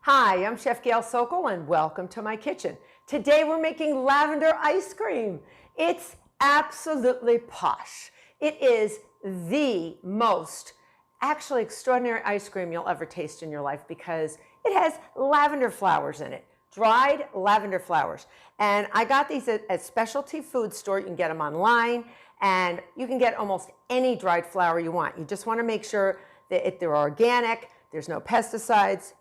Hi, I'm Chef Gail Sokol and welcome to my kitchen. Today we're making lavender ice cream. It's absolutely posh. It is the most actually extraordinary ice cream you'll ever taste in your life because it has lavender flowers in it, dried lavender flowers. And I got these at a specialty food store. You can get them online and you can get almost any dried flower you want. You just want to make sure that they're organic, there's no pesticides,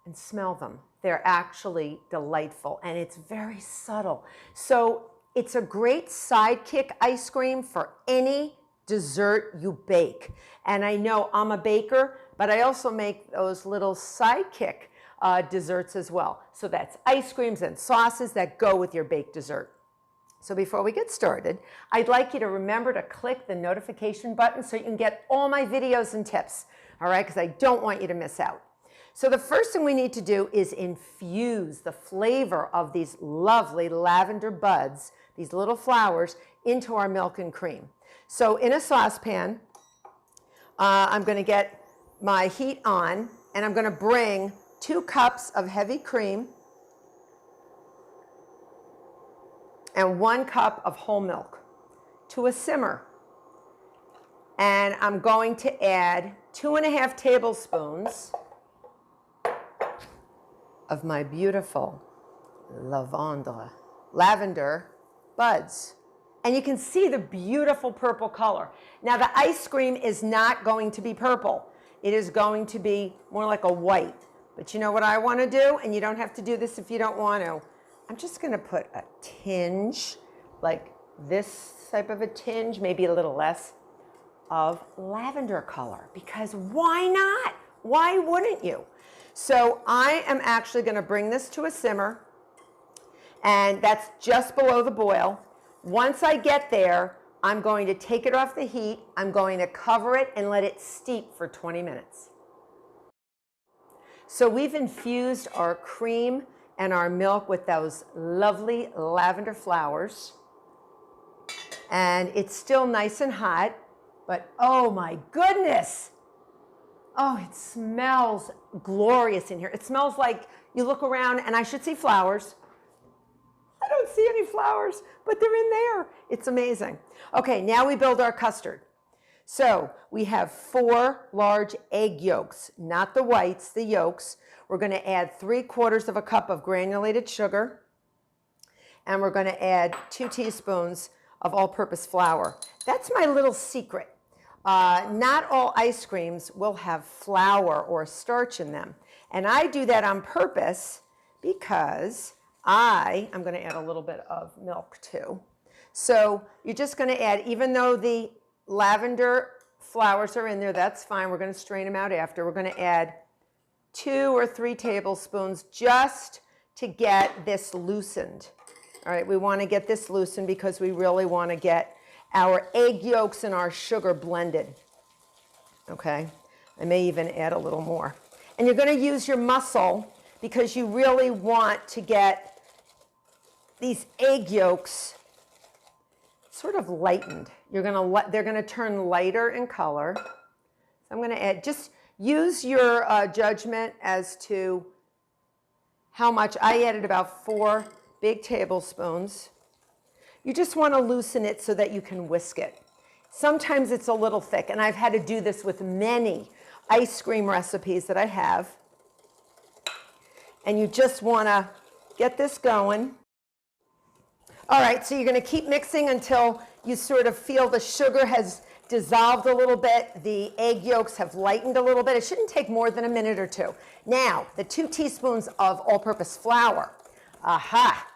and smell them. They're actually delightful and it's very subtle. So it's a great sidekick ice cream for any dessert you bake. And I know I'm a baker, but I also make those little sidekick desserts as well. So that's ice creams and sauces that go with your baked dessert. So before we get started, I'd like you to remember to click the notification button so you can get all my videos and tips, all right? Because I don't want you to miss out. So the first thing we need to do is infuse the flavor of these lovely lavender buds, these little flowers, into our milk and cream. So in a saucepan, I'm going to get my heat on and I'm going to bring 2 cups of heavy cream and 1 cup of whole milk to a simmer. And I'm going to add 2½ tablespoons of my beautiful lavender buds. And you can see the beautiful purple color. Now the ice cream is not going to be purple. It is going to be more like a white. But you know what I want to do? And you don't have to do this if you don't want to. I'm just going to put a tinge, like this type of a tinge, maybe a little less, of lavender color. Because why not? Why wouldn't you? So I am actually going to bring this to a simmer, and that's just below the boil. Once I get there, I'm going to take it off the heat. I'm going to cover it and let it steep for 20 minutes. So we've infused our cream and our milk with those lovely lavender flowers. And it's still nice and hot, but oh my goodness. Oh, it smells glorious in here. It smells like you look around and I should see flowers. I don't see any flowers, but they're in there. It's amazing. Okay, now we build our custard. So we have 4 large egg yolks, not the whites, the yolks. We're going to add 3/4 cup of granulated sugar. And we're going to add 2 teaspoons of all-purpose flour. That's my little secret. Not all ice creams will have flour or starch in them. And I do that on purpose because I'm going to add a little bit of milk too. So you're just going to add, even though the lavender flowers are in there, that's fine. We're going to strain them out after. We're going to add 2 or 3 tablespoons just to get this loosened. All right, we want to get this loosened because we really want to get our egg yolks and our sugar blended. Okay, I may even add a little more. And you're going to use your muscle because you really want to get these egg yolks sort of lightened. They're going to turn lighter in color. So I'm going to add, just use your judgment as to how much. I added about 4 big tablespoons. You just want to loosen it so that you can whisk it. Sometimes it's a little thick, and I've had to do this with many ice cream recipes that I have. And you just want to get this going. All right, so you're going to keep mixing until you sort of feel the sugar has dissolved a little bit, the egg yolks have lightened a little bit. It shouldn't take more than a minute or 2. Now, the 2 teaspoons of all-purpose flour. Aha!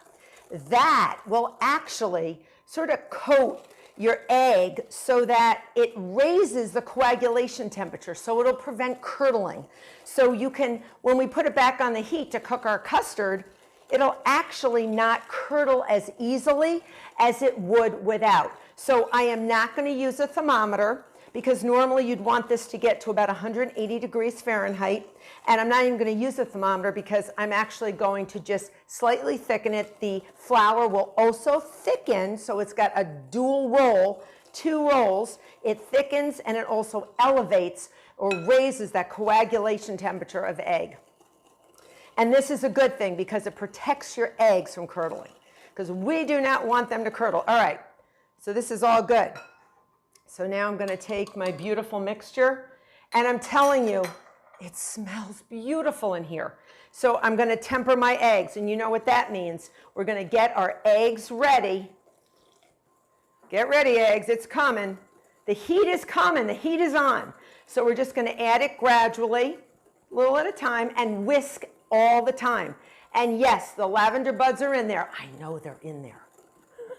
That will actually sort of coat your egg so that it raises the coagulation temperature, so it'll prevent curdling. So you can, when we put it back on the heat to cook our custard, it'll actually not curdle as easily as it would without. So I am not going to use a thermometer because normally you'd want this to get to about 180 degrees Fahrenheit. And I'm not even going to use a thermometer because I'm actually going to just slightly thicken it. The flour will also thicken, so it's got a dual roll, 2 rolls. It thickens and it also elevates or raises that coagulation temperature of egg. And this is a good thing because it protects your eggs from curdling, because we do not want them to curdle. All right, so this is all good. So now I'm going to take my beautiful mixture, and I'm telling you, it smells beautiful in here. So I'm going to temper my eggs, and you know what that means. We're going to get our eggs ready. Get ready, eggs, it's coming. The heat is coming, the heat is on. So we're just going to add it gradually, a little at a time, and whisk all the time. And yes, the lavender buds are in there. I know they're in there.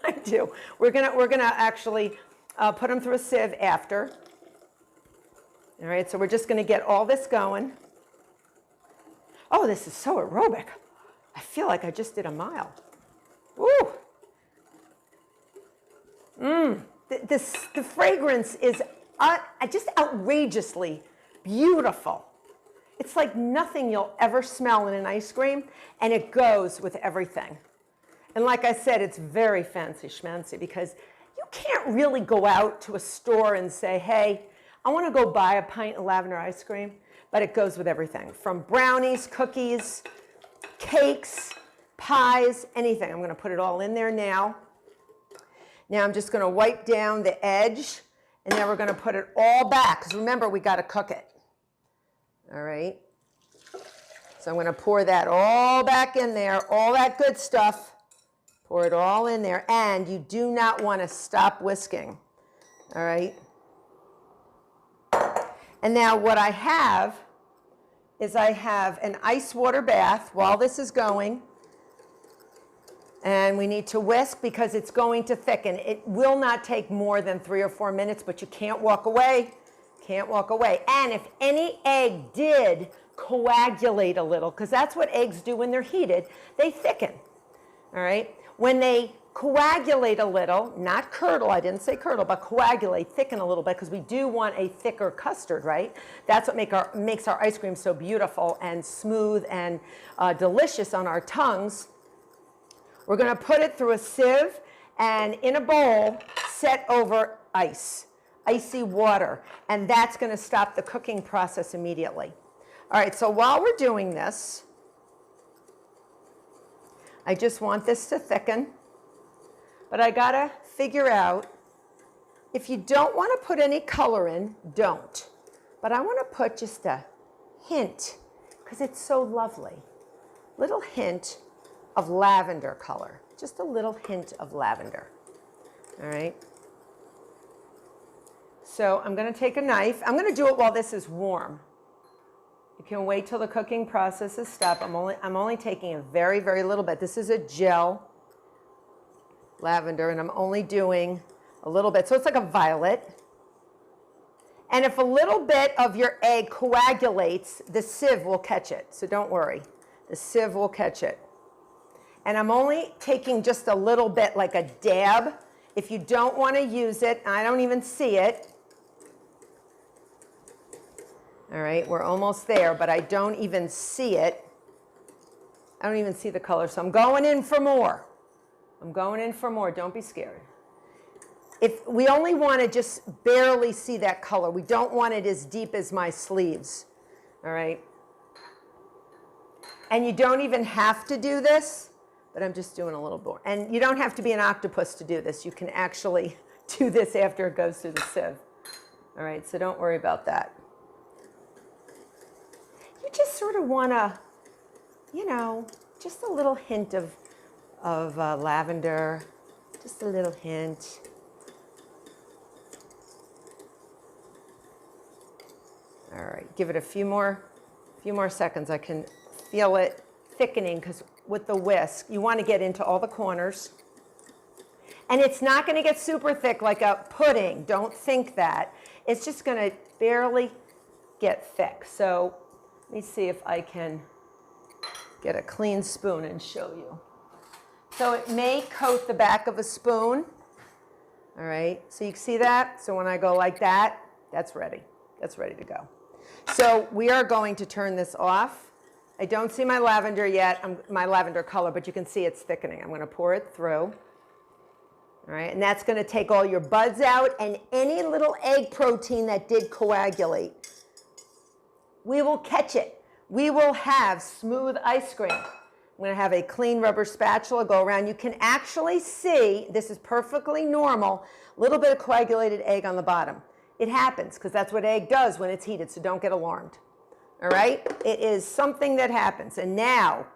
I do. We're gonna actually put them through a sieve after. All right, so we're just gonna get all this going. Oh, this is so aerobic. I feel like I just did a mile. Woo! The fragrance is just outrageously beautiful. It's like nothing you'll ever smell in an ice cream, and it goes with everything. And like I said, it's very fancy schmancy, because you can't really go out to a store and say, hey, I want to go buy a pint of lavender ice cream, but it goes with everything, from brownies, cookies, cakes, pies, anything. I'm going to put it all in there now. Now I'm just going to wipe down the edge, and then we're going to put it all back, because remember, we got to cook it. All right. So I'm going to pour that all back in there, all that good stuff. Pour it all in there, and you do not want to stop whisking. All right. And now what I have is I have an ice water bath while this is going. And we need to whisk because it's going to thicken. It will not take more than 3 or 4 minutes, but you can't walk away. Can't walk away. And if any egg did coagulate a little, because that's what eggs do when they're heated, they thicken. All right? When they coagulate a little, not curdle, I didn't say curdle, but coagulate, thicken a little bit, because we do want a thicker custard, right? That's what makes our ice cream so beautiful and smooth and delicious on our tongues. We're going to put it through a sieve and in a bowl set over ice, icy water, and that's going to stop the cooking process immediately. All right, so while we're doing this, I just want this to thicken, but I got to figure out, if you don't want to put any color in, don't. But I want to put just a hint, because it's so lovely, little hint of lavender color, just a little hint of lavender. All right. So I'm going to take a knife. I'm going to do it while this is warm. You can wait till the cooking process is stopped. I'm only taking a very, very little bit. This is a gel lavender, and I'm only doing a little bit. So it's like a violet. And if a little bit of your egg coagulates, the sieve will catch it. So don't worry. The sieve will catch it. And I'm only taking just a little bit, like a dab. If you don't want to use it, I don't even see it. All right, we're almost there, but I don't even see it. I don't even see the color, so I'm going in for more. I'm going in for more. Don't be scared. If we only want to just barely see that color, we don't want it as deep as my sleeves. All right? And you don't even have to do this, but I'm just doing a little more. And you don't have to be an octopus to do this. You can actually do this after it goes through the sieve. All right, so don't worry about that. You just sort of want to, you know, just a little hint of lavender, just a little hint. All right, give it a few more seconds. I can feel it thickening, because with the whisk, you want to get into all the corners. And it's not going to get super thick like a pudding. Don't think that. It's just going to barely get thick. So let me see if I can get a clean spoon and show you. So it may coat the back of a spoon. All right, so you can see that? So when I go like that, that's ready. That's ready to go. So we are going to turn this off. I don't see my lavender yet, my lavender color, but you can see it's thickening. I'm going to pour it through. All right, and that's going to take all your buds out and any little egg protein that did coagulate. We will catch it. we will have smooth ice cream. I'm going to have a clean rubber spatula go around. You can actually see, this is perfectly normal, a little bit of coagulated egg on the bottom. It happens because that's what egg does when it's heated, so don't get alarmed. All right? It is something that happens. And now,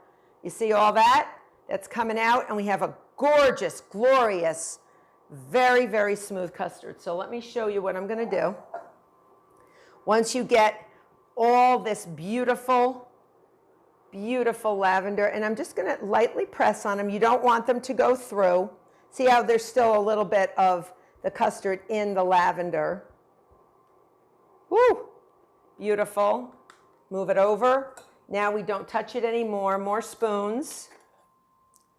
you see all that? That's coming out, and we have a gorgeous, glorious, very, very smooth custard. So let me show you what I'm going to do. Once you get all this beautiful, beautiful lavender, and I'm just going to lightly press on them. You don't want them to go through. See how there's still a little bit of the custard in the lavender. Woo! Beautiful. Move it over. Now we don't touch it anymore. More spoons.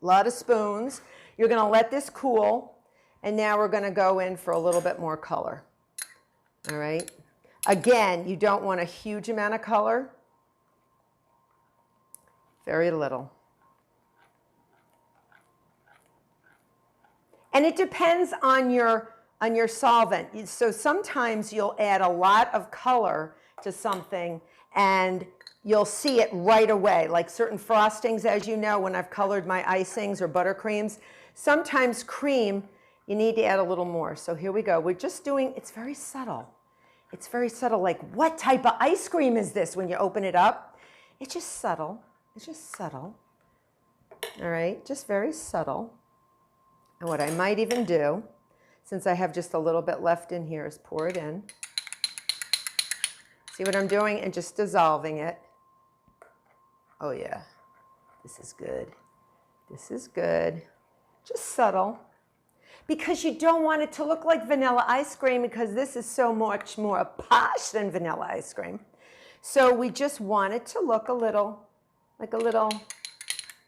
A lot of spoons. You're going to let this cool, and now we're going to go in for a little bit more color. All right? Again, you don't want a huge amount of color. Very little. And it depends on your solvent. So sometimes you'll add a lot of color to something and you'll see it right away. Like certain frostings, as you know, when I've colored my icings or buttercreams, sometimes cream, you need to add a little more. So here we go. We're just doing, it's very subtle. It's very subtle, like what type of ice cream is this when you open it up? It's just subtle. It's just subtle. All right, just very subtle. And what I might even do, since I have just a little bit left in here, is pour it in. See what I'm doing? And just dissolving it. Oh yeah, this is good. This is good. Just subtle. Because you don't want it to look like vanilla ice cream because this is so much more posh than vanilla ice cream. So we just want it to look a little, like a little,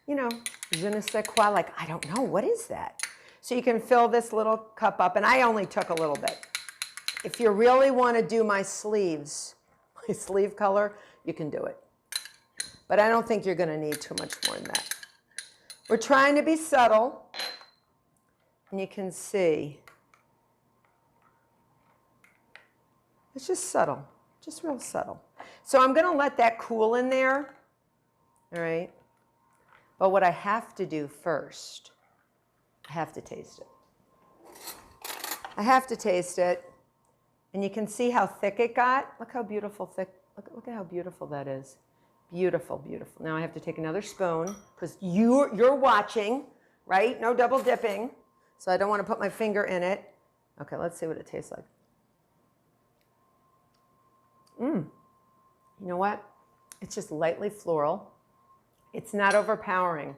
you know, je ne sais quoi, like, I don't know, what is that? So you can fill this little cup up, and I only took a little bit. If you really want to do my sleeves, my sleeve color, you can do it. But I don't think you're going to need too much more than that. We're trying to be subtle. And you can see, it's just subtle, just real subtle. So I'm going to let that cool in there, all right? But what I have to do first, I have to taste it. I have to taste it, and you can see how thick it got. Look how beautiful thick, look at how beautiful that is. Beautiful, beautiful. Now I have to take another spoon, because you're watching, right? No double dipping. So I don't want to put my finger in it. Okay, let's see what it tastes like. You know what? It's just lightly floral. It's not overpowering,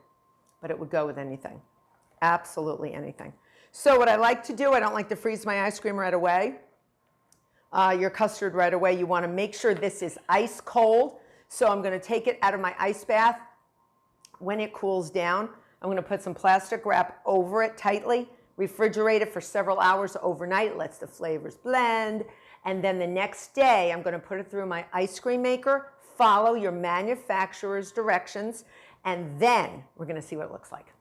but it would go with anything. Absolutely anything. So what I like to do, I don't like to freeze my ice cream right away. Your custard right away. You want to make sure this is ice cold. So I'm going to take it out of my ice bath. When it cools down, I'm going to put some plastic wrap over it tightly, refrigerate it for several hours overnight, lets the flavors blend, and then the next day I'm going to put it through my ice cream maker, follow your manufacturer's directions, and then we're going to see what it looks like.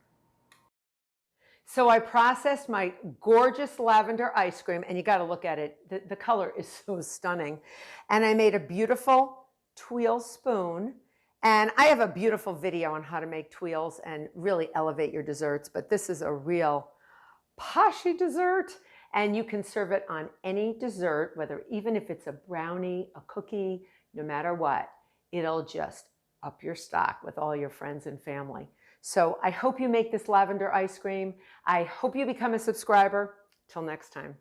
So I processed my gorgeous lavender ice cream, and you got to look at it. The color is so stunning. And I made a beautiful tuile spoon. And I have a beautiful video on how to make tuiles and really elevate your desserts, but this is a real poshy dessert, and you can serve it on any dessert, whether even if it's a brownie, a cookie, no matter what, it'll just up your stock with all your friends and family. So I hope you make this lavender ice cream. I hope you become a subscriber. Till next time.